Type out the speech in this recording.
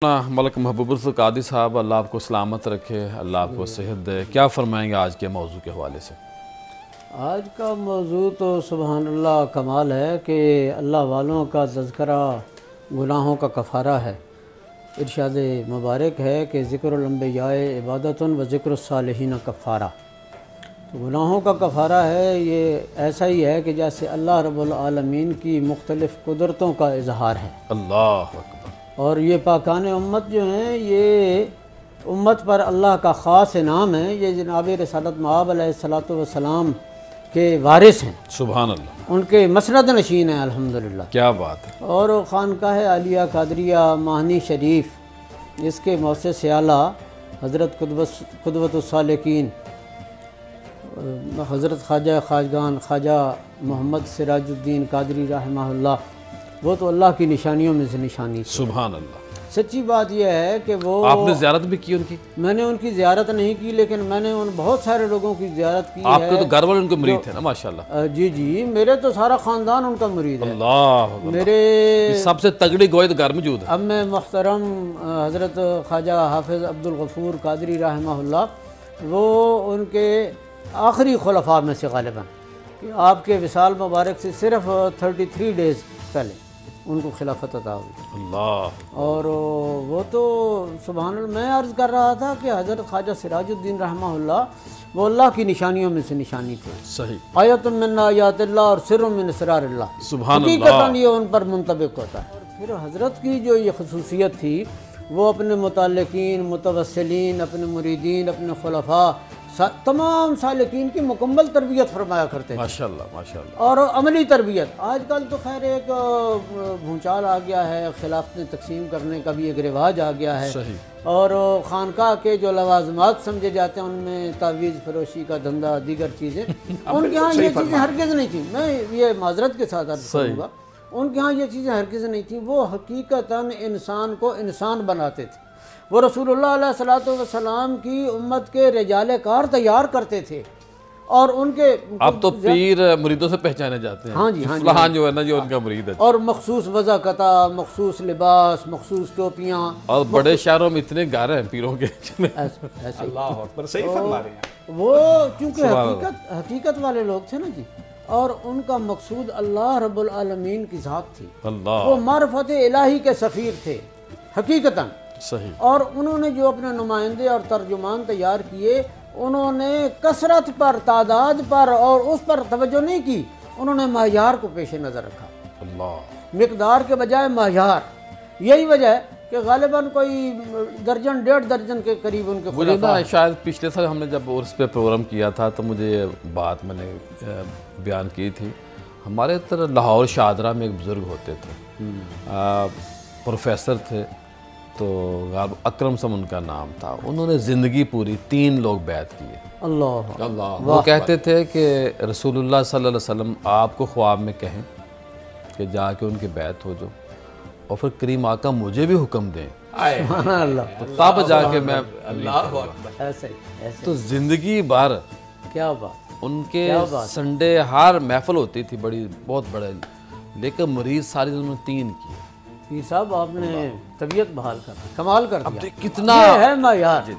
मलक महबूबुल कादी साहब, अल्लाह आपको सलामत रखे, अल्लाह आपको सेहत दे। क्या फरमाएंगे आज के मौजू के हवाले से? आज का मौजू तो सुबहान अल्लाह कमाल है कि अल्लाह वालों का तज़किरा गुनाहों का कफ़ारा है। इरशाद मुबारक है कि ज़िक्रुल अंबियाए इबादतुन व ज़िक्रुस सालिहीन कफ़ारा। तो गुनाहों का कफ़ारा है, ये ऐसा ही है कि जैसे अल्लाह रब्बुल आलमीन की मुख्तलिफ़ कुदरतों का इजहार है। अल्लाह अकबर। और ये पाकान उम्मत जो हैं, ये उम्मत पर अल्लाह का ख़ास इनाम है। ये जनाब रसालत मआब अलैहिस्सलातु वस्सलाम के वारिस हैं, सुभान अल्लाह, उनके मसनद नशीन हैं अल्हम्दुलिल्लाह। क्या बात है। और खानकाह आलिया कादरिया माहनी शरीफ, इसके मौसस आला हज़रत क़ुदवतुस्सालिकीन हज़रत ख्वाजा ख़ाजगान ख्वाजा मोहम्मद सिराजुद्दीन कादरी रहमहुल्लाह, वो तो अल्लाह की निशानियों में से निशानी। सुभान अल्लाह। सच्ची बात यह है कि वो, आपने ज़ियारत भी की उनकी? मैंने उनकी ज़ियारत नहीं की, लेकिन मैंने उन बहुत सारे लोगों की ज़ियारत की। आपके तो घर वाले उनके मुरीद थे ना माशाल्लाह? जी जी, मेरे तो सारा ख़ानदान उनका मुरीद है। अल्लाह। मेरे सबसे तगड़ी गवाही तो घर मौजूद है। अब मैं मुहतरम हज़रत ख्वाजा हाफिज़ अब्दुल गफ़ूर कादरी रहमहुल्लाह, वो उनके आखिरी खुलफा में से गालिबन, कि आपके विसाल मुबारक से सिर्फ 33 डेज़ पहले उनको खिलाफत अता हुई। अल्लाह। और वो तो सुभान अल्लाह, मैं अर्ज़ कर रहा था कि हज़रत ख्वाजा सिराजुद्दीन रहमहुल्लाह वो अल्लाह की निशानियों में से निशानी थे। सही। आयतुम मिन आयातिल्लाह और सिर्रुम मिन असरारिल्लाह, सुभान अल्लाह। हकीकतन ये उन पर मुंतबिक होता है। और फिर हज़रत की जो ये खसूसियत थी, वो अपने मुतल्लिकीन, मुतवस्सिलीन, अपने मुरीदीन, अपने खुलफा, तमाम सालिकीन की मुकम्मल तरबियत फरमाया करते हैं माशाल्लाह माशाल्लाह। और अमली तरबियत। आजकल तो खैर एक भूचाल आ गया है, खिलाफतें तकसीम करने का भी एक रिवाज आ गया है। सही। और खानका के जो लवाजमात समझे जाते हैं, उनमें तावीज़ फरोशी का धंधा, दीगर चीज़ें, उनके यहाँ ये चीज़ें हरगिज़ नहीं थी। मैं ये माजरत के साथ अर्ज़ करूँगा, उनके यहाँ ये चीज़ें हरगिज़ नहीं थी। वो हकीकतन इंसान को इंसान बनाते थे। वो रसूलुल्लाह अलैहिस्सलातु वस्सलाम की उम्मत के रिजाले कार तैयार करते थे। और उनके अब तो पीर मुरीदों से पहचाने जाते हैं। हाँ जी, हाँ जी, जो है ना, जो उनका मुरीद है। और मखसूस वज़ाकता, मखसूस लिबास, मखसूस टोपियाँ, और बड़े शहरों में इतने घर हैं पीरों के। ऐसे अल्लाह अकबर। सही फरमा रहे हैं वो, क्योंकि हकीकत वाले लोग थे ना जी। और उनका मकसूद अल्लाह रब्बुल आलमीन की ज़ात थी। अल्लाह। वो मारफत इलाही के सफ़ीर थे हकीकतन। सही। और उन्होंने जो अपने नुमाइंदे और तर्जुमान तैयार किए, उन्होंने कसरत पर, तादाद पर और उस पर तवज्जो नहीं की, उन्होंने मायार को पेश नज़र रखा। अल्लाह। मिकदार के बजाय मायार। यही वजह है कि गालिबन कोई दर्जन 1.5 दर्जन के करीब उनके खुलफा हैं। शायद पिछले साल हमने जब उर्स पे प्रोग्राम किया था, तो मुझे ये बात मैंने बयान की थी। हमारे तरह लाहौर शाहदरा में एक बुज़ुर्ग होते थे, प्रोफेसर थे, तो अकरम सम उनका नाम था। उन्होंने ज़िंदगी पूरी 3 लोग बैत किए। अल्लाह अल्लाह। वो कहते थे कि रसूलुल्लाह सल्लल्लाहु अलैहि वसल्लम आपको ख्वाब में कहें कि जाके उनकी बैत हो जाओ, और फिर करीम आका मुझे भी हुक्म दें, तो तब जाके मैं। अल्लाह। ऐसे तो ज़िंदगी भर, क्या बात, उनके संडे हर महफिल होती थी बड़ी, बहुत बड़े, लेकिन मरीज सारी उन्होंने 3 किए। पीर साहब, आपने तबीयत बहाल कर दी, कमाल कर दिया। कितना है मायार।